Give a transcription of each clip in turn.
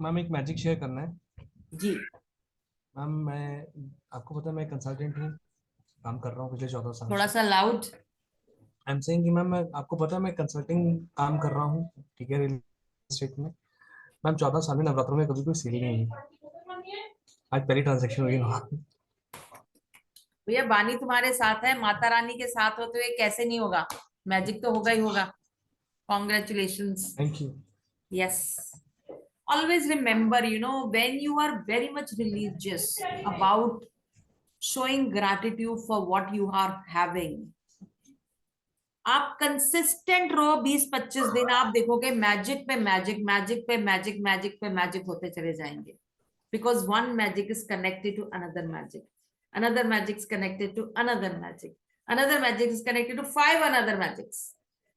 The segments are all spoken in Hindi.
मैम एक मैजिक शेयर करना है। जी। मैम मैं आपको पता है मैं कंसल्टेंट हूँ, काम कर रहा हूँ पिछले 14 साल थोड़ा से। सा लाउड। आई एम सेइंग कि मैम मैं आपको पता है मैं कंसल्टिंग काम कर रहा हूँ, ठीक है, रियल एस्टेट में। मैम 14 साल में नवरात्रों में कभी कोई सेल नहीं हुई। आज पहली ट्रांजेक्शन हुई ना। भैया बानी तुम्हारे साथ है, माता रानी के साथ हो तो ये कैसे नहीं होगा। मैजिक तो होगा ही होगा। Congratulations. Thank you. Yes. Always remember, when you are very much religious about showing gratitude for what you are having, आप कंसिस्टेंट रहो 20-25 दिन, आप देखोगे मैजिक पे मैजिक, मैजिक पे मैजिक, मैजिक पे मैजिक होते चले जाएंगे। Because one magic is connected to another magic, another magic is connected to another magic, another magic is connected to five another magics.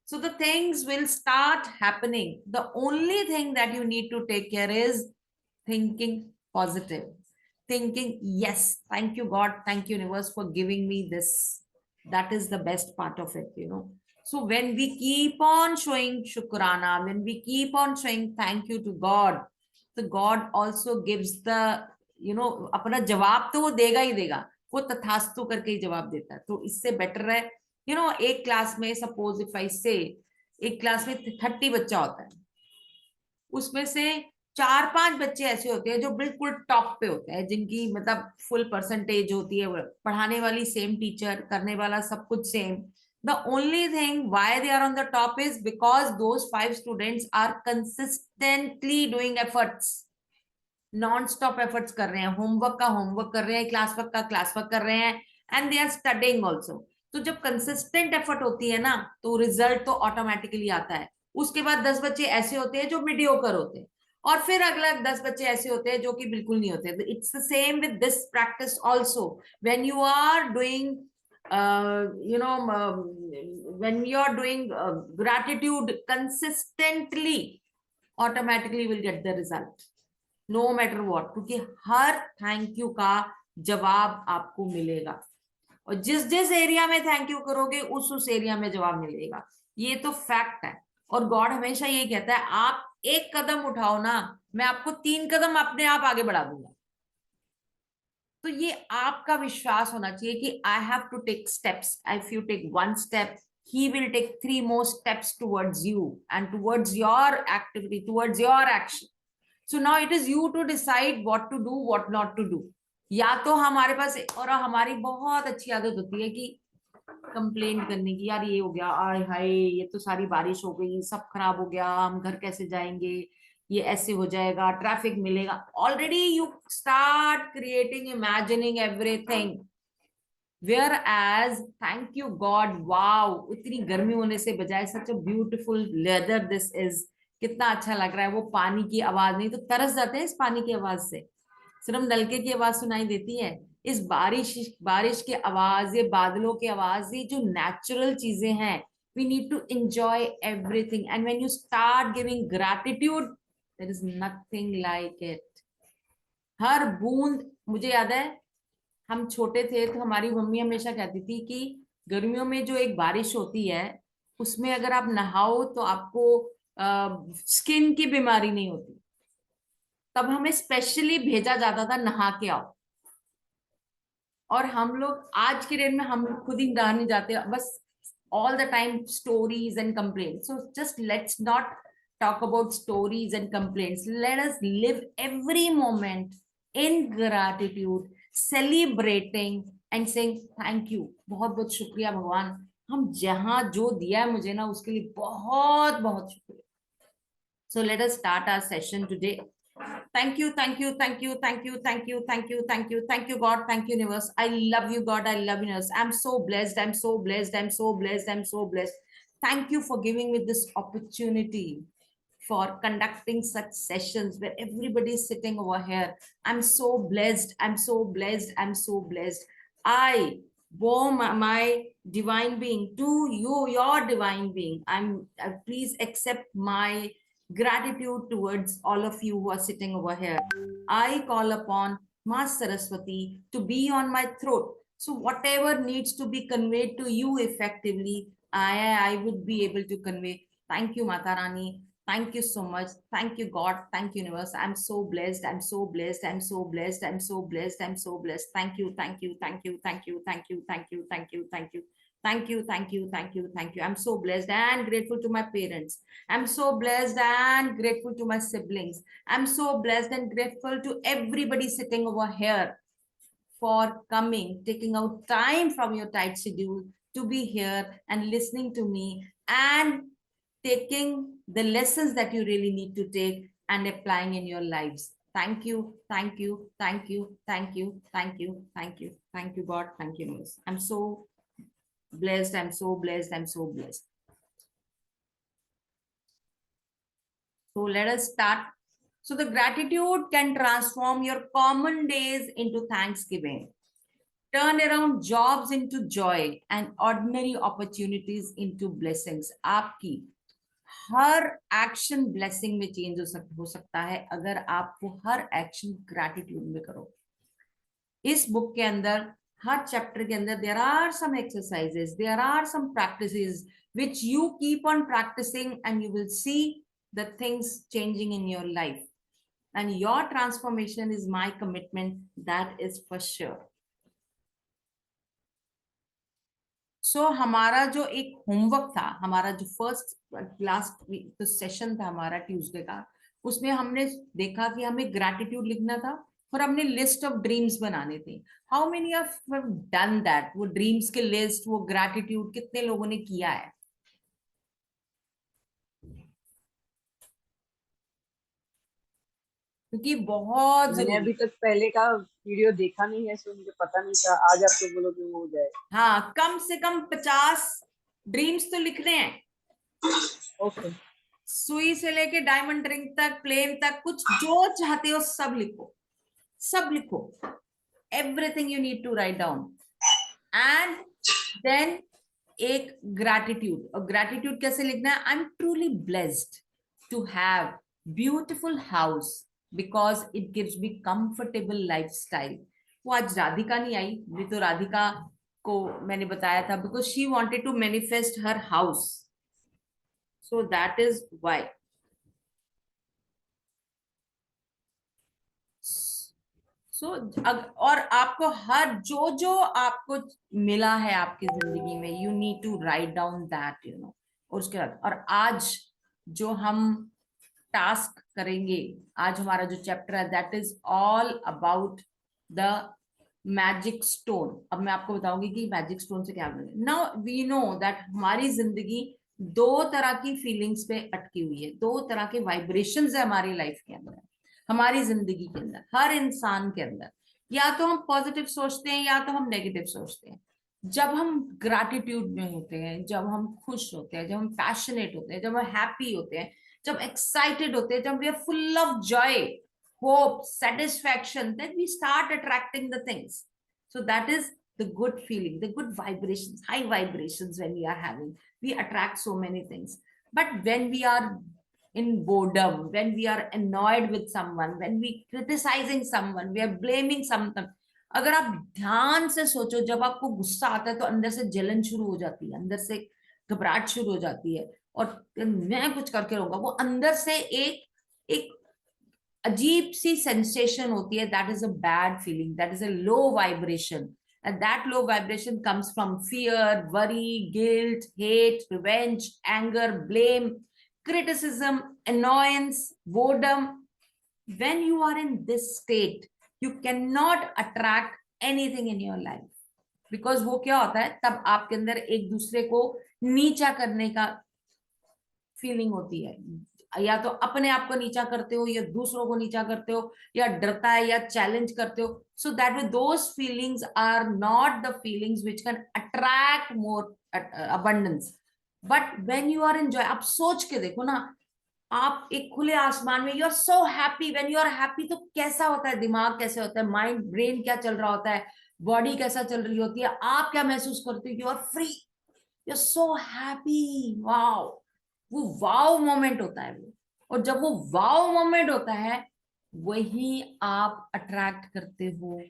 So the things will start happening. The only thing that you need to take care is thinking positive, thinking yes, thank you God, thank you universe for giving me this. That is the best part of it. So when we keep on showing shukrana, when we keep on showing thank you to God, the God also gives the अपना जवाब तो वो देगा ही देगा। वो तथास्तु करके ही जवाब देता है। तो इससे बेटर है, एक क्लास में सपोज इफ आई से, एक क्लास में 30 बच्चा होता है, उसमें से 4-5 बच्चे ऐसे होते हैं जो बिल्कुल टॉप पे होते हैं, जिनकी मतलब फुल परसेंटेज होती है, पढ़ाने वाली सेम टीचर, करने वाला सब कुछ same. The only thing why they are on the top is because those 5 students are consistently doing efforts, non stop efforts कर रहे हैं, होमवर्क का होमवर्क कर रहे हैं, क्लास वर्क का क्लास वर्क कर रहे हैं, and they are studying also. तो जब कंसिस्टेंट एफर्ट होती है ना, तो रिजल्ट तो ऑटोमेटिकली आता है। उसके बाद 10 बच्चे ऐसे होते हैं जो मीडियोकर होते हैं, और फिर अगला 10 बच्चे ऐसे होते हैं जो कि बिल्कुल नहीं होते। It's the same with this practice also. When you are doing you know when you are doing gratitude consistently, automatically will get the result, no matter what, क्योंकि हर थैंक यू का जवाब आपको मिलेगा। और जिस जिस एरिया में थैंक यू करोगे उस एरिया में जवाब मिलेगा। ये तो फैक्ट है। और गॉड हमेशा ये कहता है, आप एक कदम उठाओ ना, मैं आपको 3 कदम अपने आप आगे बढ़ा दूंगा। तो ये आपका विश्वास होना चाहिए कि I have to take steps. If you take 1 step, he will take 3 more steps towards you and towards your activity, towards your action. So now it is you to decide what to do, what not to do. या तो हमारे पास, और हमारी बहुत अच्छी आदत होती है कि कंप्लेंट करने की, यार ये हो गया, आय हाय ये तो सारी बारिश हो गई, सब खराब हो गया, हम घर कैसे जाएंगे, ये ऐसे हो जाएगा, ट्रैफिक मिलेगा। Already you start creating, imagining everything. Where as thank you God, wow इतनी गर्मी होने से बजाय such a beautiful weather this is, कितना अच्छा लग रहा है। वो पानी की आवाज, नहीं तो तरस जाते हैं इस पानी की आवाज से, सिर्फ नलके की आवाज सुनाई देती है। इस बारिश बारिश की आवाज, ये बादलों की आवाज, ये जो नेचुरल चीजें हैं, we need to enjoy everything. And when you start giving gratitude, there is nothing like it. हर बूंद, मुझे याद है हम छोटे थे तो हमारी मम्मी हमेशा कहती थी कि गर्मियों में जो एक बारिश होती है, उसमें अगर आप नहाओ तो आपको स्किन की बीमारी नहीं होती। तब हमें स्पेशली भेजा जाता था, नहा के आओ। और हम लोग आज के डेट में हम लोग खुद ही नहा नहीं जाते, बस all the time stories and complaints. So just let's not talk about stories and complaints. Let us live every moment in gratitude, celebrating and saying thank you, बहुत बहुत शुक्रिया भगवान, हम जहां जो दिया है मुझे ना, उसके लिए बहुत बहुत शुक्रिया। So let us start our session today. Thank you, thank you, thank you, thank you, thank you, thank you, thank you, thank you, God, thank you, universe. I love you, God, I love you, universe. I'm so blessed, I'm so blessed, I'm so blessed, I'm so blessed. Thank you for giving me this opportunity for conducting such sessions where everybody is sitting over here. I'm so blessed, I'm so blessed, I'm so blessed. I bow my divine being to you, your divine being. Please accept my gratitude towards all of you who are sitting over here. I call upon Ma Saraswati to be on my throat. So whatever needs to be conveyed to you effectively, I would be able to convey. Thank you, Mata Rani. Thank you so much. Thank you, God. Thank you, universe. I'm so blessed. I'm so blessed. I'm so blessed. I'm so blessed. I'm so blessed. Thank you. Thank you. Thank you. Thank you. Thank you. Thank you. Thank you. Thank you. Thank you. Thank you. Thank you. Thank you. I'm so blessed and grateful to my parents. I'm so blessed and grateful to my siblings. I'm so blessed and grateful to everybody sitting over here for coming, taking out time from your tight schedule to be here and listening to me and taking the lessons that you really need to take and applying in your lives. Thank you, thank you, thank you, thank you, thank you, thank you, thank you, God, thank you, Miss. I'm so blessed, I'm so blessed, I'm so blessed. So let us start. So the gratitude can transform your common days into Thanksgiving. Turn around jobs into joy and ordinary opportunities into blessings. आपकी हर एक्शन ब्लेसिंग में चेंज हो सकता है अगर आप वो हर एक्शन ग्रैटिट्यूड में करो. इस बुक के अंदर हर चैप्टर के अंदर there are some exercises, there are some practices which you keep on practicing and you will see the things changing in your life, and your transformation is my commitment, that is for sure. सो हमारा जो एक होमवर्क था, हमारा जो फर्स्ट लास्ट तो सेशन था हमारा ट्यूसडे का, उसमें हमने देखा कि हमें ग्रैटिट्यूड लिखना था और हमने लिस्ट ऑफ ड्रीम्स बनाने थे. How many of done that? वो ड्रीम्स के लिस्ट, वो ग्रैटिट्यूड कितने लोगों ने किया है? क्योंकि बहुत मैंने जरूरी. अभी तक पहले का वीडियो देखा नहीं है, सो मुझे पता नहीं था. आज आप तो बोलोगे वो हो जाएगा. हाँ, कम से कम 50 ड्रीम्स तो लिखने हैं. ओके. सुई से लेके डायमंड रिंग तक, प्लेन तक, कुछ जो चाहते हो सब लिखो, सब लिखो. Everything you need to write down. And then एक ग्रैटिट्यूड. और ग्रैटिट्यूड कैसे लिखना है? I am truly blessed to have beautiful house because it gives me comfortable lifestyle. वो आज राधिका नहीं आई, नहीं तो राधिका को मैंने बताया था because she wanted to manifest her house. So that is why. So और आपको हर जो जो आपको मिला है आपकी जिंदगी में, you need to write down that, you know. और उसके बाद, और आज जो हम टास्क करेंगे, आज हमारा जो चैप्टर है that is all about the magic stone. अब मैं आपको बताऊंगी कि मैजिक स्टोन से क्या बने. नाउ वी नो दैट हमारी जिंदगी दो तरह की फीलिंग्स पे अटकी हुई है, दो तरह के वाइब्रेशंस है हमारी लाइफ के अंदर, हमारी जिंदगी के अंदर, हर इंसान के अंदर. या तो हम पॉजिटिव सोचते हैं या तो हम नेगेटिव सोचते हैं. जब हम ग्रैटिट्यूड में होते हैं, जब हम खुश होते हैं, जब हम पैशनेट होते हैं, जब हम हैप्पी होते हैं, जब एक्साइटेड होते हैं, जब we are full of joy, hope, satisfaction, then we start attracting the things. So that is the good feeling, the good vibrations, high vibrations. When we are having, we attract so many things. But when we are in boredom, when we are annoyed with someone, when we criticizing someone, we are blaming someone, अगर आप ध्यान से सोचो, जब आपको गुस्सा आता है तो अंदर से जलन शुरू हो जाती है, अंदर से घबराहट शुरू हो जाती है, और मैं कुछ करके रहूंगा, वो अंदर से एक एक अजीब सी सेंसेशन होती है. That is a bad feeling, that is a low vibration. And that low vibration comes from fear, worry, guilt, hate, revenge, anger, blame, criticism, annoyance, boredom. When you are in this state, you cannot attract anything in your life. Because वो क्या होता है, तब आपके अंदर एक दूसरे को नीचा करने का फीलिंग होती है. या तो अपने आप को नीचा करते हो, या दूसरों को नीचा करते हो, या डरता है, या चैलेंज करते हो. So that way those feelings are not the feelings which can attract more abundance. But when you are in joy, आप सोच के देखो ना, आप एक खुले आसमान में, you are so happy. When you are happy तो कैसा होता है दिमाग, कैसे होता है माइंड, ब्रेन क्या चल रहा होता है, बॉडी कैसा चल रही होती है, आप क्या महसूस करते हो? You are free, you are so happy. Wow, वो वाव मोमेंट होता है वो. और जब वो वाव मोमेंट होता है, वही आप अट्रैक्ट करते हो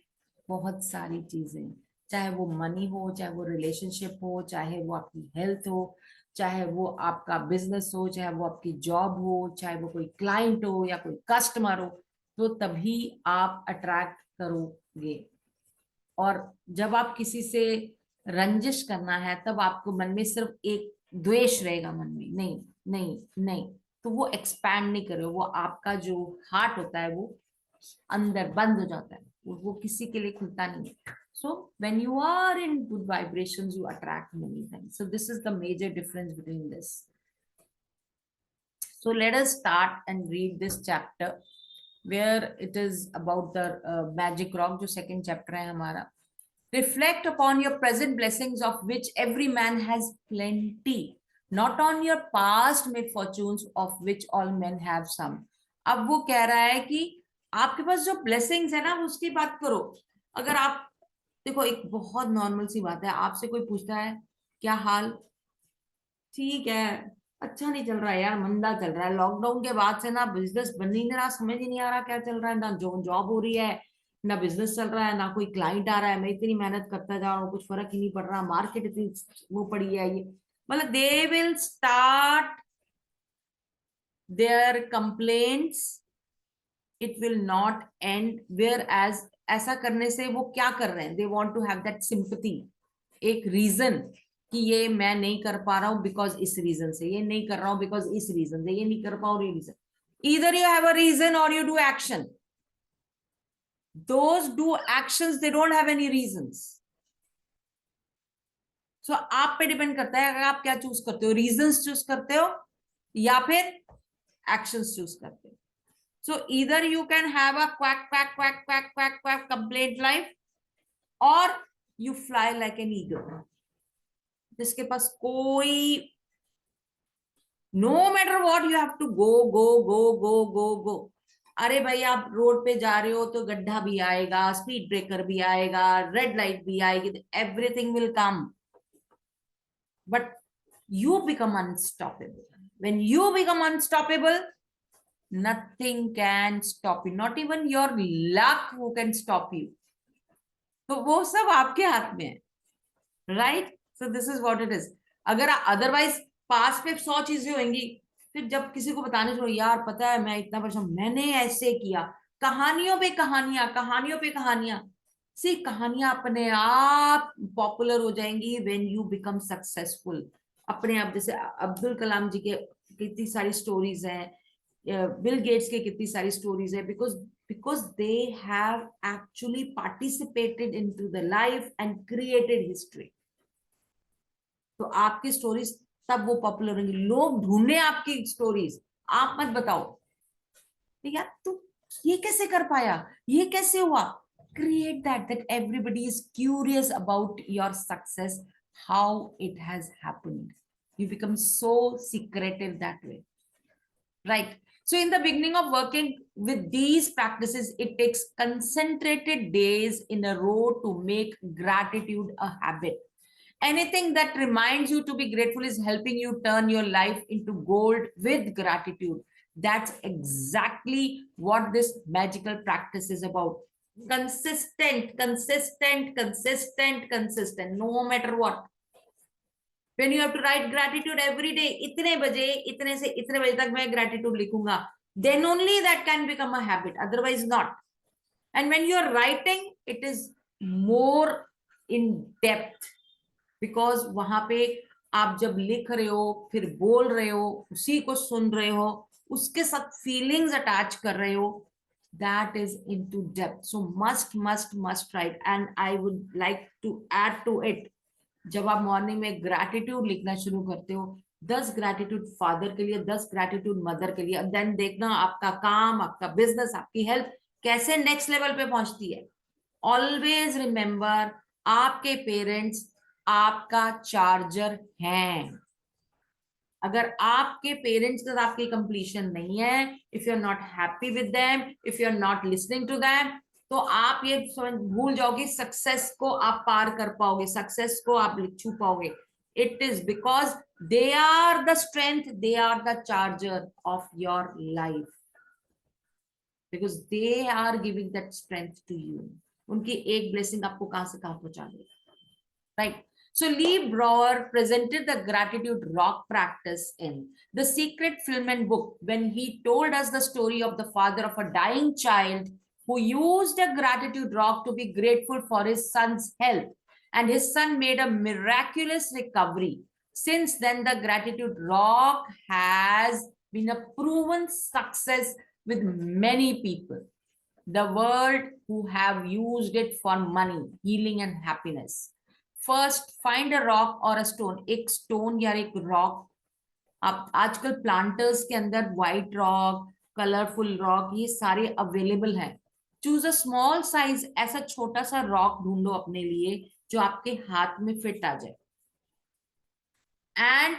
बहुत सारी चीजें. चाहे वो मनी हो, चाहे वो रिलेशनशिप हो, चाहे वो आपकी हेल्थ हो, चाहे वो आपका बिजनेस हो, चाहे वो आपकी जॉब हो, चाहे वो कोई क्लाइंट हो या कोई कस्टमर हो, तो तभी आप अट्रैक्ट करोगे। और जब आप किसी से रंजिश करना है तब आपको मन में सिर्फ एक द्वेष रहेगा, मन में नहीं नहीं नहीं, तो वो एक्सपैंड नहीं करे, वो आपका जो हार्ट होता है वो अंदर बंद हो जाता है, वो किसी के लिए खुलता नहीं है। So when you are in good vibrations, you attract many things. So this is the major difference between this. So let us start and read this chapter where it is about the magic rock, जो second chapter है हमारा. Reflect upon your present blessings, of which every man has plenty, not on your past misfortunes, of which all men have some. अब वो कह रहा है कि आपके पास जो ब्लेसिंग्स है ना उसकी बात करो। अगर आप देखो, एक बहुत नॉर्मल सी बात है, आपसे कोई पूछता है क्या हाल, ठीक है, अच्छा नहीं चल रहा है यार, मंदा चल रहा है, लॉकडाउन के बाद से ना बिजनेस बन ही नहीं रहा, समझ ही नहीं आ रहा क्या चल रहा है, ना जो जॉब हो रही है, ना बिजनेस चल रहा है, ना कोई क्लाइंट आ रहा है, मैं इतनी मेहनत करता जा रहा हूँ, कुछ फर्क ही नहीं पड़ रहा, मार्केट इतनी वो पड़ी है, ये मतलब they will start their complaints, it will not end, where as ऐसा करने से वो क्या कर रहे हैं, they want to have that sympathy, एक रीजन कि ये मैं नहीं कर पा रहा हूं बिकॉज इस रीजन से, ये नहीं कर रहा हूं बिकॉज इस रीजन से, ये नहीं कर पा रहा हूं reason, either you have a reason or you do action. Those do actions, they don't have any reasons. So आप पे डिपेंड करता है, अगर आप क्या चूज करते हो, रीजंस चूज करते हो या फिर एक्शंस चूज करते हो. So either you can have a quack quack quack quack quack quack complaint life, or you fly like an eagle, जिसके पास कोई, no matter what you have to go go go go go go. अरे भाई आप रोड पे जा रहे हो तो गड्ढा भी आएगा, स्पीड ब्रेकर भी आएगा, रेड लाइट भी आएगी, everything will come, but you become unstoppable. When you become unstoppable, nothing can stop you, not even your luck who can stop you. तो वो सब आपके हाथ में है, right. So this is what it is. अगर अदरवाइज पास पे 100 चीजें होंगी, फिर जब किसी को बताने चलो यार पता है मैं इतना परेशान, मैंने ऐसे किया, कहानियों पे कहानियां, कहानियों पे कहानियां, सी कहानियां अपने आप पॉपुलर हो जाएंगी व्हेन यू बिकम सक्सेसफुल. अपने आप, जैसे अब्दुल कलाम जी के कितनी सारी स्टोरीज हैं, बिल गेट्स के कितनी सारी स्टोरीज है, because they have actually participated into the life and created history. तो आपकी स्टोरीज तब वो पॉपुलर होंगी, लोग ढूंढने आपकी स्टोरीज, आप मत बताओ यार तू ये कैसे कर पाया, ये कैसे हुआ. Create that everybody is curious about your success, how it has happened. You become so secretive that way, right? So in the beginning of working with these practices, it takes concentrated days in a row to make gratitude a habit. Anything that reminds you to be grateful is helping you turn your life into gold with gratitude. That's exactly what this magical practice is about. Consistent, consistent, consistent, consistent, no matter what. When you have to write gratitude every day, इतने बजे इतने से इतने बजे तक मैं gratitude लिखूंगा, then only that can become a habit, otherwise not. And when you are writing, it is more in depth, because वहां पे आप जब लिख रहे हो फिर बोल रहे हो, उसी को सुन रहे हो, उसके साथ फीलिंग्स अटैच कर रहे हो, that is into depth. So must write. And I would like to add to it, जब आप मॉर्निंग में ग्रैटिट्यूड लिखना शुरू करते हो, 10 ग्रैटिट्यूड फादर के लिए, 10 ग्रैटिट्यूड मदर के लिए, देन देखना आपका काम, आपका बिजनेस, आपकी हेल्थ कैसे नेक्स्ट लेवल पे पहुंचती है. ऑलवेज रिमेंबर, आपके पेरेंट्स आपका चार्जर हैं. अगर आपके पेरेंट्स के साथ आपकी कंप्लीशन नहीं है, if you are not happy with them, if you are not listening to them, तो आप ये भूल जाओगे सक्सेस को आप पार कर पाओगे, सक्सेस को आप छू पाओगे. It is because they are the strength, they are the charger of your life, because they are giving that strength to you. उनकी एक ब्लेसिंग आपको कहां से कहां पहुंचा देगा, right. So Lee Brower presented the gratitude rock practice in The Secret Film and Book when he told us the story of the father of a dying child who used a gratitude rock to be grateful for his son's health, and his son made a miraculous recovery. Since then, the gratitude rock has been a proven success with many people the world who have used it for money, healing and happiness. First find a rock और अ स्टोन, एक स्टोन या एक रॉक. आप आजकल प्लांटर्स के अंदर व्हाइट रॉक, कलरफुल रॉक, ये सारे अवेलेबल हैं. चूज अ स्मॉल साइज, ऐसा छोटा सा रॉक ढूंढो अपने लिए जो आपके हाथ में फिट आ जाए. एंड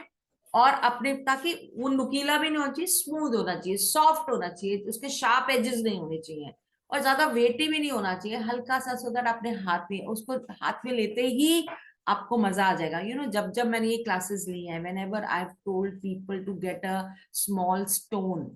और अपने, ताकि वो नुकीला भी नहीं होना चाहिए, स्मूथ होना चाहिए, सॉफ्ट होना चाहिए, उसके शार्प एजेस नहीं होने चाहिए और ज्यादा वेटी भी नहीं होना चाहिए, हल्का सा, सो दैट अपने हाथ में, उसको हाथ में लेते ही आपको मजा आ जाएगा. यू नो, जब जब मैंने ये क्लासेस ली है, whenever I have told people to get a small stone,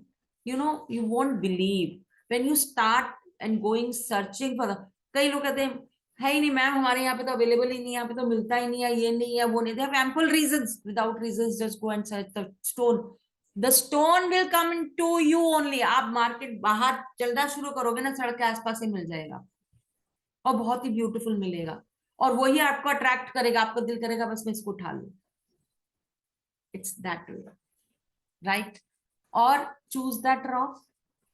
you know, you won't believe when you start and going searching for. कई लोग कहते हैं है ही नहीं मैम, हमारे यहाँ पे तो अवेलेबल ही नहीं, यहाँ पे तो मिलता ही नहीं है, ये नहीं है, वो नहीं. They have ample reasons. Without reasons just go and search the stone. The stone will come to you only. आप मार्केट बाहर चलना शुरू करोगे ना, सड़क के आसपास ही मिल जाएगा और बहुत ही ब्यूटीफुल मिलेगा और वही आपको अट्रैक्ट करेगा, आपको दिल करेगा बस मैं इसको उठा लूं. It's that way, right? और choose that rock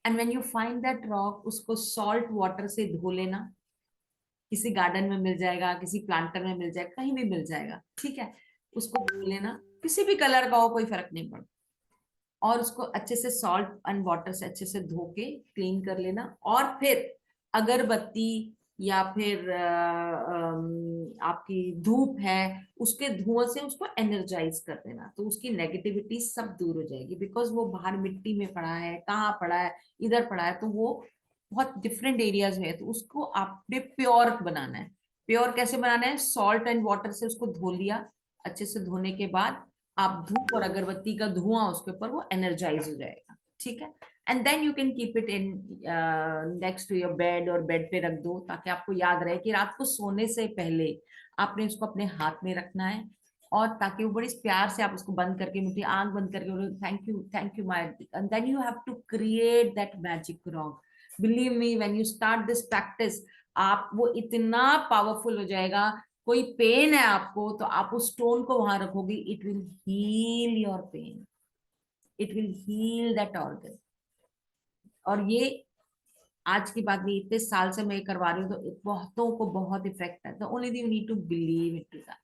and when you find that rock, उसको सॉल्ट वाटर से धो लेना. किसी गार्डन में मिल जाएगा, किसी प्लांटर में मिल जाएगा, कहीं भी मिल जाएगा, ठीक है. उसको धो लेना, किसी भी कलर का हो, कोई फर्क नहीं पड़ता. और उसको अच्छे से सॉल्ट एंड वाटर से अच्छे से धो के क्लीन कर लेना. और फिर अगरबत्ती या फिर आपकी धूप है, उसके धुआं से उसको एनर्जाइज कर देना, तो उसकी नेगेटिविटी सब दूर हो जाएगी. बिकॉज वो बाहर मिट्टी में पड़ा है, कहाँ पड़ा है, इधर पड़ा है, तो वो बहुत डिफरेंट एरियाज में है. तो उसको आपने प्योर बनाना है. प्योर कैसे बनाना है? सॉल्ट एंड वाटर से उसको धो लिया. अच्छे से धोने के बाद आप धूप और अगरबत्ती का धुआं उसके ऊपर, वो एनर्जाइज हो जाएगा, ठीक है. And then you can keep it in next to your bed, और बेड पे रख दो ताकि आपको याद रहे कि रात को सोने से पहले आपने उसको अपने हाथ में रखना है. और ताकि वो बड़ी प्यार से आप उसको बंद करके, मुझे आंख बंद करके thank you my, and then you have to create that magic rock. Believe me, when you start this practice, आप वो इतना पावरफुल हो जाएगा. कोई पेन है आपको, तो आप उस स्टोन को वहां रखोगे, it will heal your pain, it will heal that organ. और ये आज की बात नहीं, इतने साल से मैं करवा रही हूँ, तो बहुतों को बहुत इफेक्ट है. The only thing you need to believe it to that.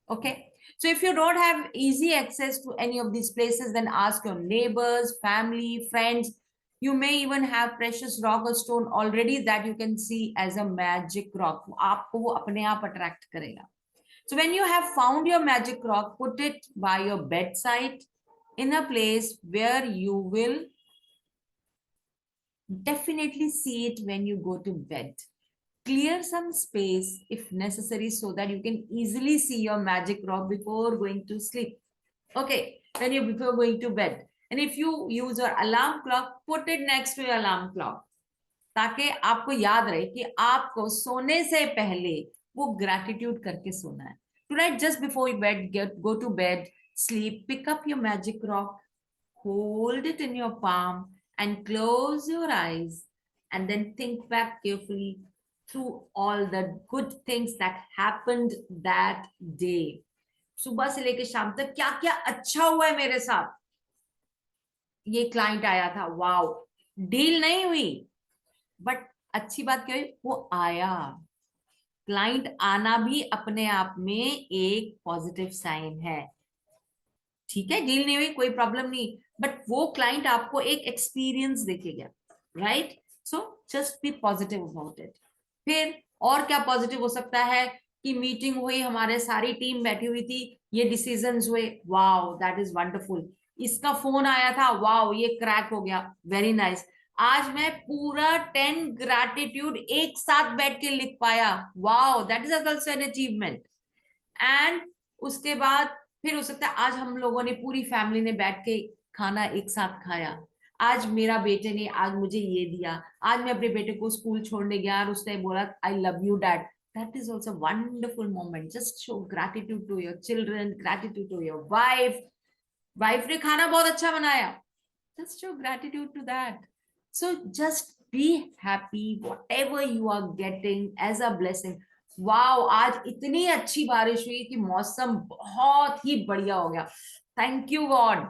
Okay, so if you don't have easy access to any of these places, then ask your neighbors, family, friends. You may even have precious rock or stone already that you can see as a magic rock. आपको वो अपने आप attract करेगा. So when you have found your magic rock, put it by your bedside in a place where you will definitely see it when you go to bed. Clear some space if necessary so that you can easily see your magic rock before going to sleep. Okay, before going to bed. And if you use your alarm clock, put it next to your alarm clock. ताकि आपको याद रहे कि आपको सोने से पहले वो gratitude करके सोना है. Tonight, just before you go to bed, sleep, pick up your magic rock, hold it in your palm and close your eyes, and then think back carefully through all the good things that happened that day. सुबह से लेकर शाम तक क्या क्या अच्छा हुआ है मेरे साथ. ये क्लाइंट आया था, वाओ, डील नहीं हुई, बट अच्छी बात क्या हुई, वो आया. क्लाइंट आना भी अपने आप में एक पॉजिटिव साइन है. ठीक है, डील नहीं हुई, कोई प्रॉब्लम नहीं, बट वो क्लाइंट आपको एक एक्सपीरियंस देके गया, right? So just be positive about it. फिर और क्या पॉजिटिव हो सकता है कि मीटिंग हुई, हमारे सारी टीम बैठी हुई थी, ये डिसीजंस हुए, वाओ दैट इज वंडरफुल. इसका फोन आया था, वाओ ये क्रैक हो गया, वेरी नाइस. आज मैं पूरा 10 ग्रैटिट्यूड एक साथ बैठ के लिख पाया, wow that is also an achievement. And उसके बाद फिर हो सकता है आज हम लोगों ने, पूरी फैमिली ने बैठ के खाना एक साथ खाया. आज मेरा बेटे ने आज मुझे ये दिया, आज मैं अपने बेटे को स्कूल छोड़ने गया और उसने बोला I love you dad, that is also a wonderful moment. Just show gratitude to your children, gratitude to your wife. Wife ने खाना बहुत अच्छा बनाया. Just show gratitude to that. So just be happy whatever you are getting as a blessing. Wow, आज इतनी अच्छी बारिश हुई कि मौसम बहुत ही बढ़िया हो गया. Thank you God.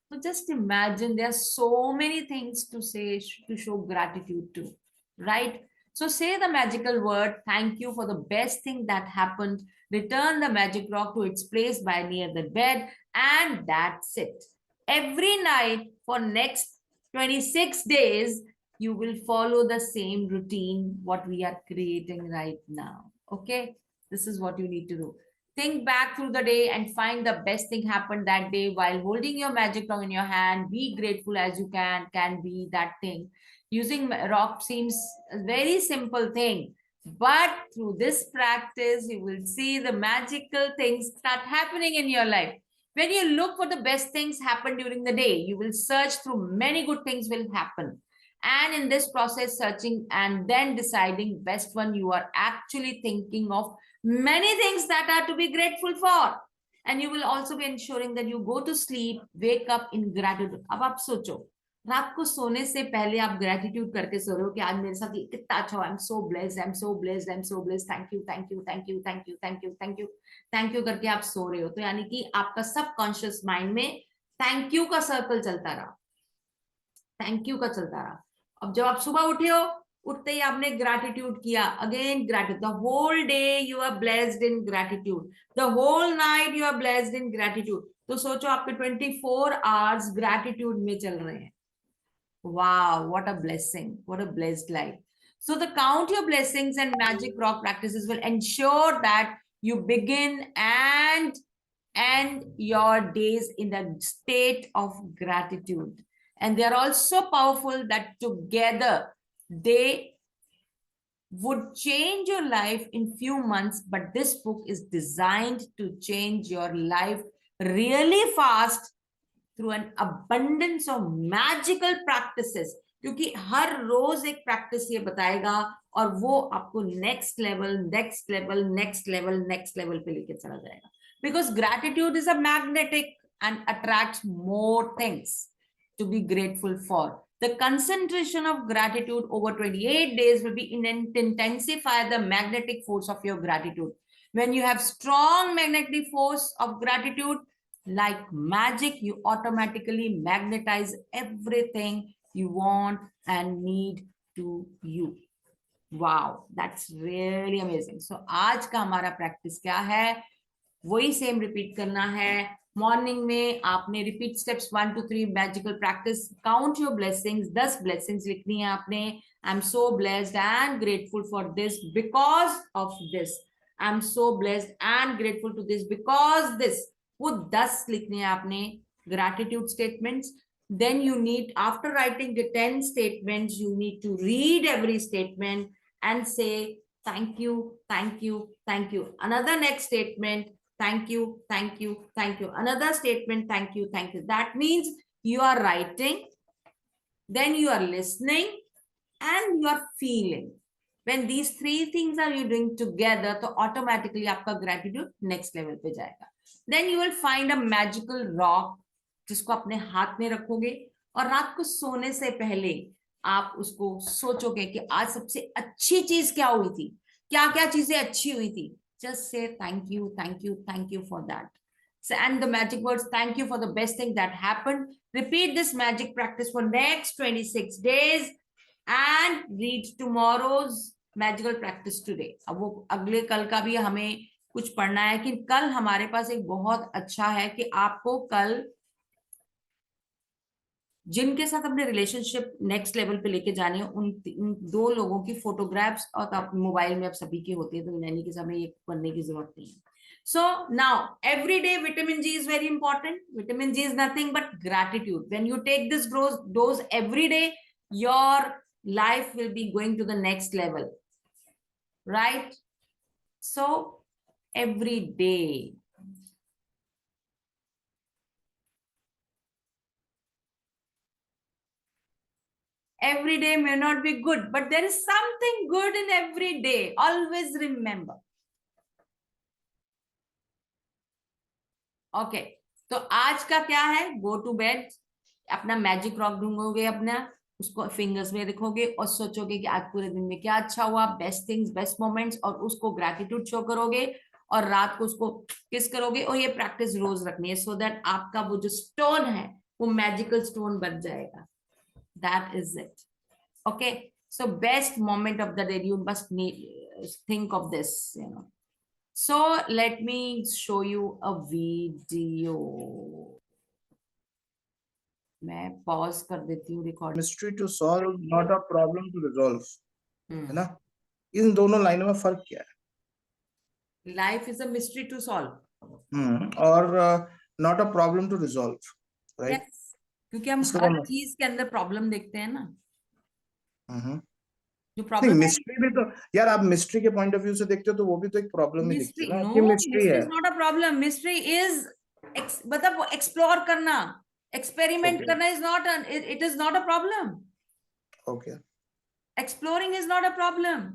So just imagine there are so many things to say, to show gratitude to, right? So say the magical word, thank you for the best thing that happened. Return the magic rock to its place by near the bed, and that's it. Every night for next 26 days, you will follow the same routine, what we are creating right now. Okay, this is what you need to do. Think back through the day and find the best thing happened that day while holding your magic rock in your hand. Be grateful as you can be that thing. Using rock seems a very simple thing, but through this practice, you will see the magical things start happening in your life. When you look for the best things happen during the day, you will search through many good things will happen. And in this process, searching and then deciding best one, you are actually thinking of many things that are to be grateful for. And you will also be ensuring that you go to sleep, wake up in gratitude. अब आप सोचो, रात को सोने से पहले आप ग्रेटिट्यूड करके सो रहे हो कि आज मेरे साथ ये कितना अच्छा हुआ, आई am so blessed, I am so blessed, I am so blessed, thank you thank you thank you thank you thank you thank you thank you करके आप सो रहे हो. तो यानी कि आपका सबकॉन्शियस माइंड में थैंक यू का सर्कल चलता रहा, थैंक यू का चलता रहा. अब जब आप सुबह उठे हो, उठते ही आपने ग्रैटिट्यूड किया, again gratitude. The whole day you are blessed in gratitude, the whole night you are blessed in gratitude. तो सोचो आपके 24 आवर्स ग्रैटिट्यूड में चल रहे हैं. Wow, what a blessing, what a blessed life. So the count your blessings and magic rock practices will ensure that you begin and end your days in a state of gratitude. And they are also powerful that together they would change your life in few months. But this book is designed to change your life really fast through an abundance of magical practices. क्योंकि हर रोज एक प्रैक्टिस ये बताएगा और वो आपको next level next level next level next level पे लेके चला जाएगा. Because gratitude is a magnetic and attracts more things to be grateful for. The concentration of gratitude over 28 days will be intensify the magnetic force of your gratitude. When you have strong magnetic force of gratitude, like magic, you automatically magnetize everything you want and need to you. Wow, that's really amazing. So आज का हमारा प्रैक्टिस क्या है, वही सेम रिपीट करना है. मॉर्निंग में आपने repeat steps 1 to 3 magical practice. Count your blessings, 10 blessings लिखनी है आपने. I am so blessed and grateful for this because of this. I am so blessed and grateful to this because this. वो 10 लिखने हैं आपने gratitude statements. Then you need, after writing the 10 statements, you need to read every statement and say thank you, thank you, thank you. Another next statement, thank you, thank you, thank you. Another statement, thank you, thank you. That means you are writing, then you are listening, and you are feeling. When these three things are you doing together, तो automatically आपका gratitude next level पे जाएगा. Then you will find a magical rock जिसको अपने हाथ में रखोगे और रात को सोने से पहले आप उसको सोचोगे कि आज सबसे अच्छी चीज क्या हुई थी, क्या क्या चीजें अच्छी हुई थी. Just say thank you, thank you, thank you for that. So, and the magic words, thank you for the best thing that happened. Repeat this magic practice for next 26 days and read tomorrow's magical practice today. अब वो अगले कल का भी हमें कुछ पढ़ना है कि कल हमारे पास एक बहुत अच्छा है कि आपको कल जिनके साथ अपने रिलेशनशिप नेक्स्ट लेवल पे लेके जाने हैं उन 2 लोगों की फोटोग्राफ्स और आप मोबाइल में आप सभी की होती है, तो नैनी के सामने ये करने की जरूरत नहीं है. So now every day vitamin G is very important. Vitamin G is nothing but gratitude. When you take this dose every day, your life will be going to the next level, right? So every day. Every day may not be good, but there is something good in every day. Always remember. Okay, तो आज का क्या है? गो टू बेड, अपना मैजिक रॉक ढूंढोगे, अपना उसको फिंगर्स में रखोगे और सोचोगे कि आज पूरे दिन में क्या अच्छा हुआ, बेस्ट थिंग्स, बेस्ट मोमेंट्स, और उसको ग्रैटिट्यूड शो करोगे और रात को उसको किस करोगे। और ये प्रैक्टिस रोज रखनी है, सो दैट आपका वो जो स्टोन है वो मैजिकल स्टोन बन जाएगा। That is it. Okay, so best moment of the day, you must think of this, you know. So let me show you a video. मैं पॉज कर देती हूँ record. Mystery to solve, not a problem to resolve, है ना? हम्म, इन दोनों लाइनों में फर्क क्या है? Life is a mystery to solve. और not a problem to resolve, right? Yes, क्योंकि हम इसका हर मतलब चीज के अंदर प्रॉब्लम देखते हैं ना। जो नहीं, प्रॉब्लम है, मिस्ट्री भी तो यार, आप मिस्ट्री के पॉइंट ऑफ व्यू से देखते हो तो वो भी तो एक प्रॉब्लम ही दिखती मिस्ट्री, है ना नो, कि मिस्ट्री मिस्ट्री है। Is not a problem. Mystery is मतलब एक्सप्लोर करना, एक्सपेरिमेंट ओके करना is not, it is not a problem. Okay exploring is not a problem,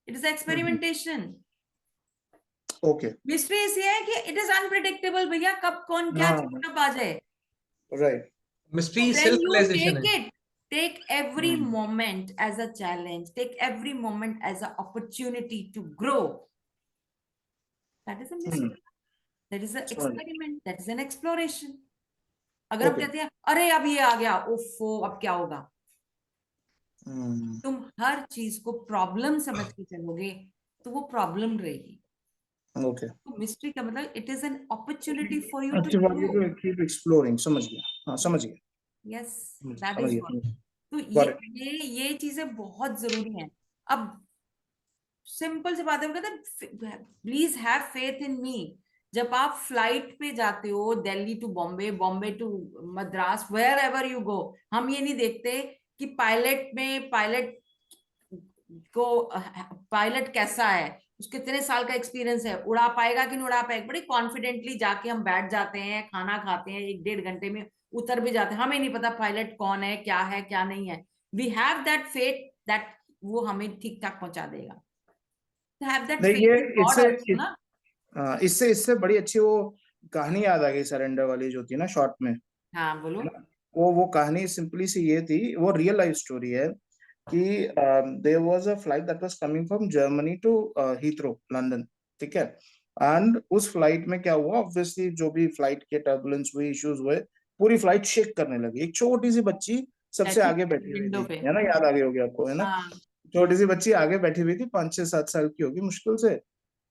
it is experimentation. Okay, mystery इसलिए है कि इट इज अनप्रिडिक्टेबल भैया, कब कौन क्या हाँ चीज कब आ जाए। Right, mystery When self you realisation take है। it, take every moment as a challenge, take every moment as an opportunity to grow. That is a mystery. That is an experiment. That is an exploration. अगर हम ओके, कहते हैं अरे अब ये आ गया, उफ़ो अब क्या होगा, तुम हर चीज को प्रॉब्लम समझ के चलोगे तो वो प्रॉब्लम रहेगी। ओके, तो मिस्ट्री का मतलब it is an opportunity for you to अच्छी बात है ग्रो। कि कीप एक्सप्लोरिंग, समझ गया, हाँ समझ गया, यस, दैट समझ इज गया, व्हाट। तो गॉट इट। ये चीजें बहुत जरूरी हैं। अब सिंपल सी बात है, वो कहते हैं please have faith in me. जब आप फ्लाइट पे जाते हो Delhi to Bombay, Bombay to Madras, wherever you go, हम ये नहीं देखते कि पायलट को पायलट कैसा है, उसके कितने साल का एक्सपीरियंस है, उड़ा पाएगा कि नहीं उड़ा पाएगा। बड़ी कॉन्फिडेंटली जाके हम बैठ जाते हैं, खाना खाते हैं, 1-1.5 घंटे में उतर भी जाते हैं, हमें नहीं पता पायलट कौन है क्या नहीं है। We have that faith that वो हमें ठीक ठाक पहुंचा देगा। हैव दैट नहीं, ये फेथ इन गॉड इससे आल्सो ना। इससे इससे बड़ी अच्छी वो कहानी याद आ गई, सरेंडर वाली जो थी ना, शॉर्ट में, हाँ बोलो। है ना? वो कहानी सिंपली सी ये थी, वो रियल लाइफ स्टोरी है कि there was a flight that was coming from Germany to Heathrow, London, ठीक है? एंड उस फ्लाइट में क्या हुआ, ऑब्वियसली जो भी फ्लाइट के टर्बुलेंस हुए, इश्यूज हुए, पूरी फ्लाइट शेक करने लगी। एक छोटी सी बच्ची सबसे बैठी आगे बैठी हुई विंडो थी, पे। है ना? याद आ गई होगी आपको, है ना? हाँ, छोटी सी बच्ची आगे बैठी हुई थी, 5-6-7 साल की होगी मुश्किल से।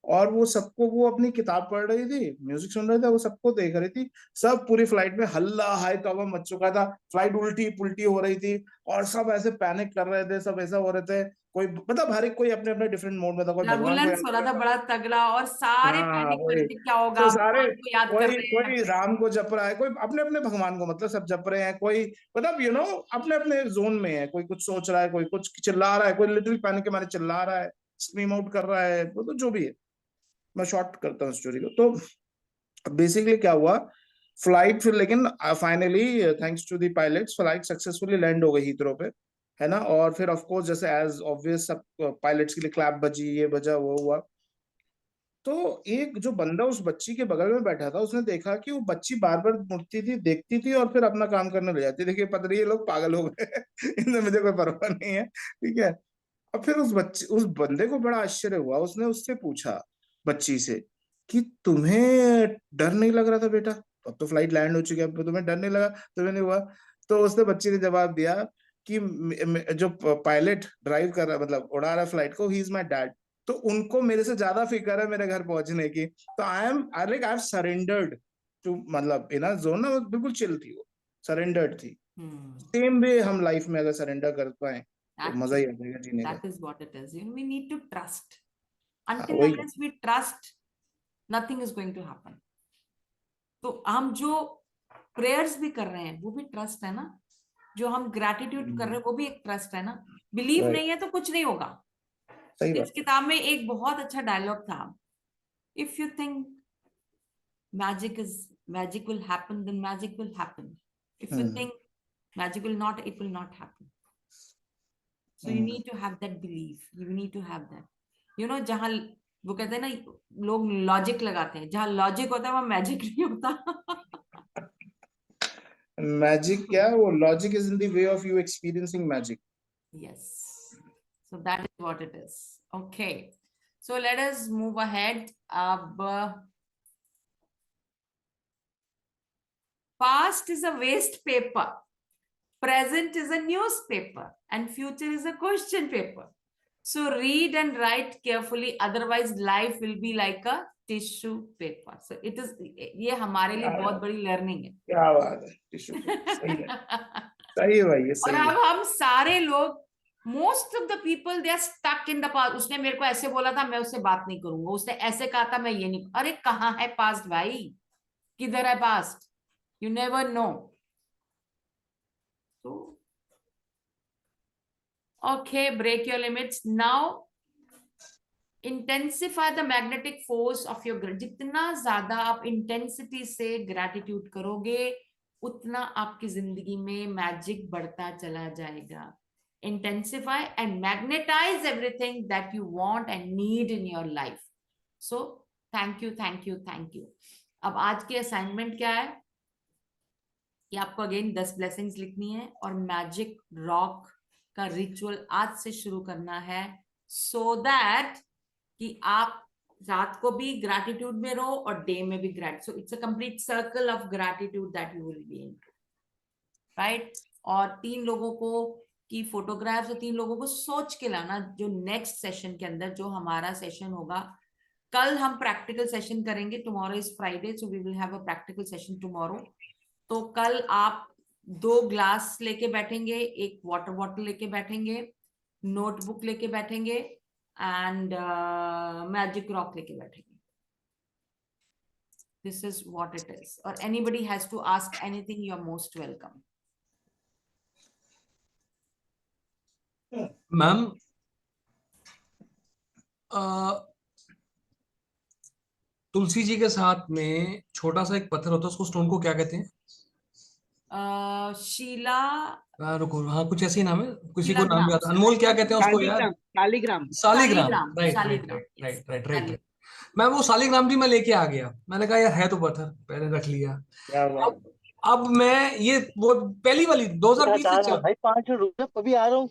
और वो सबको, वो अपनी किताब पढ़ रही थी, म्यूजिक सुन रही थी, वो सबको देख रही थी। सब पूरी फ्लाइट में हल्ला हाय तौबा मच चुका था, फ्लाइट उल्टी पुल्टी हो रही थी और सब ऐसे पैनिक कर रहे थे, सब ऐसा हो रहे थे। कोई मतलब हर एक कोई अपने अपने डिफरेंट मोड में था, कोई भगवान को टर्बुलेंस याद हो कर रहा था रहा था, बड़ा तगड़ा, और सारे हाँ पैनिक में वही, रहते क्या होगा, तो सारे, भगवान को याद कर कोई रहे हैं। कोई राम को जप रहा है, कोई अपने अपने भगवान को, मतलब सब जप रहे हैं, कोई मतलब अपने अपने जोन में है, कोई कुछ सोच रहा है, कोई कुछ चिल्ला रहा है, कोई लिटिल पैनिक के मारे चिल्ला रहा है, स्क्रीम आउट कर रहा है, वो तो जो भी है। मैं शॉर्ट करता हूँ स्टोरी को। तो बेसिकली क्या हुआ, फ्लाइट फिर लेकिन finally thanks to the pilots, flight successfully land हो गई हीथ्रो पे, है ना? और फिर ऑफ कोर्स जैसे एज ऑब्वियस सब पायलट्स के लिए क्लैप बजी, ये बजा, वो हुआ। तो एक जो बंदा उस बच्ची के बगल में बैठा था, उसने देखा कि वो बच्ची बार बार मुड़ती थी, देखती थी और फिर अपना काम करने लग जाती। देखिए पता नहीं ये लोग पागल हो गए इनमें मुझे कोई परवाह नहीं है, ठीक है? अब फिर उस बंदे को बड़ा आश्चर्य हुआ, उसने उससे पूछा, बच्ची से, कि तुम्हें डर नहीं लग रहा था बेटा? अब तो फ्लाइट लैंड हो चुकी है, अब तुम्हें डर नहीं लगा, तुम्हें नहीं हुआ? तो उसने, बच्ची ने जवाब दिया कि जो पायलट ड्राइव कर रहा, मतलब उड़ा रहा फ्लाइट को, ही इज माई डैड, तो उनको मेरे से ज्यादा फिक्र है मेरे घर पहुंचने की। तो आई हैव सरेंडर्ड टू, मतलब इन जोन ना, वो बिल्कुल चिल थी, वो सरेंडर्ड थी। सेम वे हम लाइफ में अगर सरेंडर कर पाए तो मजा ही आ जाएगा जीने का। That is what it is. We need to trust. हाँ Until वही, unless we trust, nothing is going to happen. तो हम जो प्रेयर्स भी कर रहे हैं वो भी ट्रस्ट है ना, जो हम ग्रैटिट्यूड कर रहे हैं वो भी एक ट्रस्ट है ना। बिलीव राइट, नहीं है तो कुछ नहीं होगा। सही इस बात। किताब में एक बहुत अच्छा डायलॉग था, if you think magic will happen, then magic will happen. If you think magic will not, it will not happen. So you need to have that belief. You need to have that. You know, जहाँ वो कहते हैं ना, लोग लॉजिक लगाते हैं, जहाँ लॉजिक होता है वहाँ मैजिक नहीं होता. मैजिक क्या है वो? Logic is in the way of you experiencing magic. Yes. So that is what it is. Okay. So let us move ahead. Past is a waste paper. Present is a newspaper. And future is a question paper. So read and write carefully. Otherwise, life will be like a tissue paper. So it is. ये हमारे लिए बहुत बड़ी learning है. क्या बात है, टिश्यू पेपर. सही है भाई, ये और सही है. अब हम सारे लोग, most of the people they are stuck in the past. उसने मेरे को ऐसे बोला था, मैं उससे बात नहीं करूंगा. उसने ऐसे कहा था, मैं ये नहीं. अरे कहाँ है past भाई? किधर है past? You never know. So, okay, break your limits. Now, intensify the magnetic force of your gratitude. जितना ज्यादा आप intensity से gratitude करोगे, उतना आपकी जिंदगी में मैजिक बढ़ता चला जाएगा. Intensify and magnetize everything that you want and need in your life. So, thank you, thank you, thank you. अब आज की असाइनमेंट क्या है कि आपको अगेन 10 ब्लेसिंग्स लिखनी है और मैजिक रॉक का रिचुअल आज से शुरू करना है, सो दैट कि आप रात को भी ग्रैटिट्यूड में रहो और डे में भी gratitude. So it's a complete circle of gratitude that you will be in, right. और 3 लोगों को की फोटोग्राफ्स और 3 लोगों को सोच के लाना, जो नेक्स्ट सेशन के अंदर जो हमारा सेशन होगा. कल हम प्रैक्टिकल सेशन करेंगे. Tomorrow is Friday, so we will have a practical session tomorrow. तो कल आप 2 ग्लास लेके बैठेंगे, एक वाटर बॉटल लेके बैठेंगे, नोटबुक लेके बैठेंगे एंड मैजिक रॉक लेके बैठेंगे. This is what it is. और anybody has to ask anything, you are most welcome. Ma'am, Tulsi ji के साथ में छोटा सा एक पत्थर होता है, उसको स्टोन को क्या कहते हैं? शीला, रुको, हाँ कुछ ऐसे ही नाम है, किसी को नाम शिलाग्राम, भी आता है. अनमोल क्या कहते हैं उसको यार? Shaligram, Shaligram. Saligram. Shaligram, right right Shaligram. Right Yes, right right right. Shaligram. मैं वो सालिग्राम भी मैं लेके आ गया. मैंने कहा यार है तो पत्थर, पहले रख लिया. क्या बात. अब मैं ये वो पहली वाली 2020 से चल. भाई 5 मिनट रुक जा, अभी आ रहा हूँ,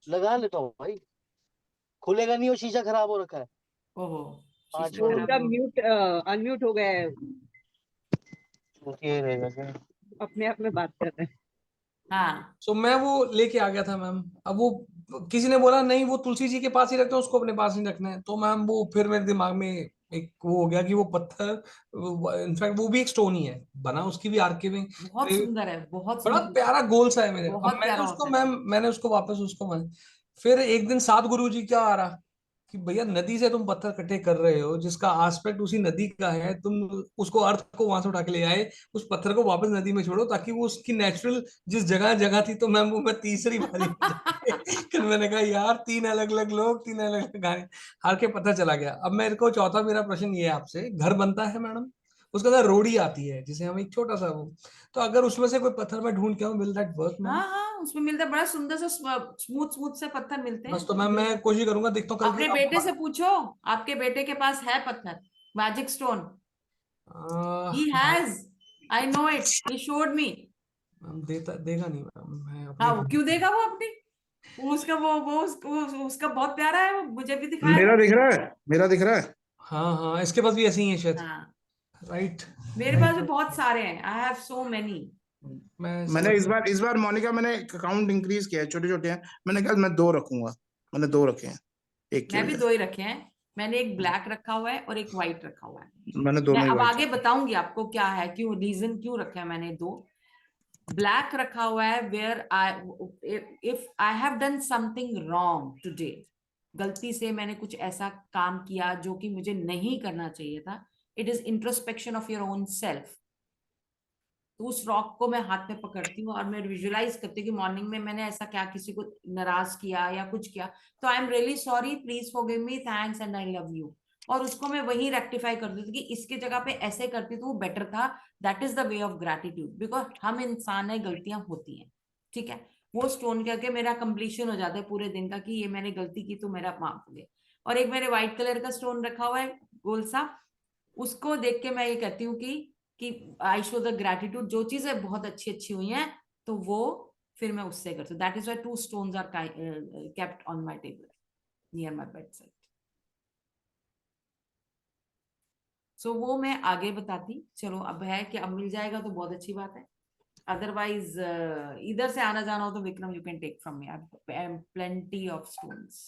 लगा लेता हूँ भाई. खुलेगा नहीं, वो शीशा खराब हो रखा है. ओहो, हाँ, शीशा वो खराब उनका खराब हो. म्यूट अनम्यूट हो गया है, ये रहेगा क्या? अपने आप में बात कर रहे हैं. हाँ, सो मैं वो लेके आ गया था मैम. अब वो किसी ने बोला नहीं वो तुलसी जी के पास ही रखते हैं, उसको अपने पास नहीं रखना है. तो मैम वो फिर मेरे दिमाग में एक वो हो गया कि वो पत्थर, इनफैक्ट वो भी एक स्टोन ही है बना, उसकी भी आर्किविंग बहुत सुंदर है, बहुत बड़ा सुंदर, प्यारा गोल सा है मेरे. अब बहुत मैंने प्यारा उसको होता है. मैम मैंने उसको वापस उसको मैं फिर एक दिन सात गुरु जी क्या आ रहा कि भैया नदी से तुम पत्थर इकट्ठे कर रहे हो, जिसका एस्पेक्ट उसी नदी का है, तुम उसको अर्थ को वहां से उठा के ले आए, उस पत्थर को वापस नदी में छोड़ो ताकि वो उसकी नेचुरल जिस जगह जगह थी. तो मैम वो मैं तीसरी बारी में जाके फिर मैंने कहा यार 3 अलग अलग लोग 3 अलग अलग गाने, हार के पता चला गया. अब मेरे को चौथा मेरा प्रश्न ये है आपसे, घर बनता है मैडम, उसके अंदर रोड़ी आती है जिसे हम एक छोटा सा वो, तो अगर उसमें से कोई पत्थर मैं ढूंढ के आऊं, विल दैट वर्क मैम? हाँ हाँ, उसमें मिलता है, बड़ा सुंदर सा स्मूथ स्मूथ से पत्थर मिलते बस हैं. तो मैम मैं कोशिश करूंगा, देखता हूँ कल अपने बेटे से पूछो, आपके बेटे के पास है पत्थर, magic stone. He has. I know it. He showed me. Ma'am देता देगा नहीं मैम, मैं हाँ, वो अपने क्यों देगा, वो अपनी, वो उसका उसका बहुत प्यारा है, वो मुझे भी दिखाया मेरा था. दिख रहा है, मेरा दिख रहा है. हाँ हाँ, इसके पास भी ऐसे ही है शायद. हाँ, राइट. मेरे पास भी बहुत सारे हैं. I have so many. मैंने इस बार मोनिका मैंने अकाउंट इंक्रीज किया है, छोटे छोटे हैं. मैंने कहा मैं 2 रखूंगा, मैंने 2 रखे हैं, एक के मैं भी बजाय. 2 ही रखे हैं. मैंने एक ब्लैक रखा हुआ है और एक व्हाइट रखा हुआ है. मैंने मैं दोनों ही अब white आगे बताऊंगी आपको क्या है, क्यों रीजन क्यों रखे हैं मैंने 2. ब्लैक रखा हुआ है where I, if I have done something wrong today, गलती से मैंने कुछ ऐसा काम किया जो कि मुझे नहीं करना चाहिए था. It is introspection of your own self. तो उस रॉक को मैं हाथ में पकड़ती हूँ और मैं विजुलाइज करती हूँ कि मॉर्निंग में मैंने ऐसा क्या किसी को नाराज किया या कुछ किया, तो I am really sorry, please forgive me, thanks and I love you. और उसको मैं वही रेक्टिफाई कर देती कि इसके जगह पे ऐसे करती तो वो बेटर था. That is the way of gratitude, because हम इंसान है, गलतियां होती हैं, ठीक है. वो स्टोन करके मेरा कंप्लीशन हो जाता है पूरे दिन का, कि ये मैंने गलती की तो मेरा माफ हो गया। और एक मेरे व्हाइट कलर का स्टोन रखा हुआ है गोल सा, उसको देख के मैं ये कहती हूँ कि आई शो द ग्रेटिट्यूड, जो चीजें बहुत अच्छी अच्छी हुई हैं तो वो फिर मैं उससे करती हूँ। That is why 2 stones are kept on my table near my bed side. So वो मैं आगे बताती, चलो अब है कि अब मिल जाएगा तो बहुत अच्छी बात है। अदरवाइज इधर से आना जाना हो तो Vikram you can take from me, I have plenty of stones.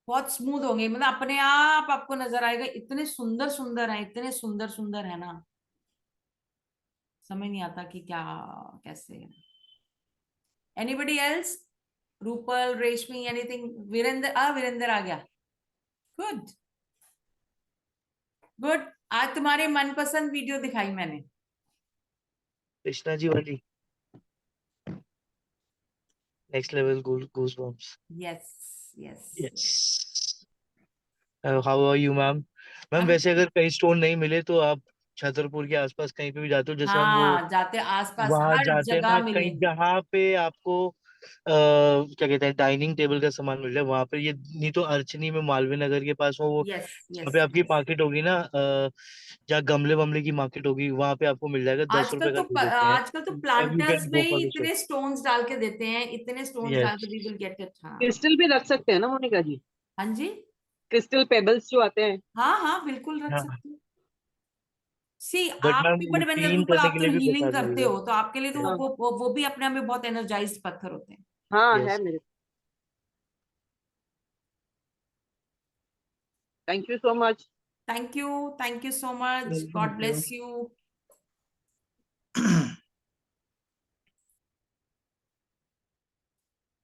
बहुत स्मूथ होंगे, मतलब अपने आप आपको नजर आएगा, इतने सुंदर सुंदर है, इतने सुंदर सुंदर है ना, समझ नहीं आता कि क्या कैसे है। Anybody else? रूपल, रेशमी, एनीथिंग? वीरेंद्र, वीरेंद्र आ गया, गुड गुड। आज तुम्हारी मनपसंद वीडियो दिखाई मैंने। कृष्णा जी वाली next level goose bumps. Yes yes. Yes. How are you ma'am? Ma'am हम, वैसे अगर कहीं स्टोन नहीं मिले तो आप छतरपुर के आसपास कहीं पे भी जाते हो, जैसे हम वो हाँ जाते आसपास वहां हर जाते हैं जगह ना, कहीं मिलेंगे। जहाँ पे आपको क्या कहते हैं डाइनिंग टेबल का सामान मिल जाए वहां पे, ये नहीं तो अर्चनी में मालवीय नगर के पास वो यस जहाँ यस पे आपकी यस। मार्केट होगी ना, जहाँ गमले वमले की मार्केट होगी, वहां पे आपको मिल जाएगा, 10 रुपए का दे देते हैं। आजकल तो यू प्लांटर्स कैन में go he for the show. इतने स्टोन्स डाल के देते हैं, इतने स्टोन्स डाल के we yes. Will get it. हाँ क्रिस्टल भी रख सकते हैं ना मोनिका जी? हाँ जी, क्रिस्टल पेबल्स जो आते हैं। हाँ हाँ बिल्कुल रख हाँ, सकते हैं। सी बट आपके मैम ऊपर वो डिपेंड करता है, क्लीन रूपल करने आप के तो लिए भी हीलिंग बता करते देगा। हो तो आपके लिए तो हाँ वो भी अपने आप में बहुत एनर्जाइज्ड पत्थर होते हैं। हाँ, है यस। मेरे। Thank you so much. Thank you so much, God thank you. Bless you.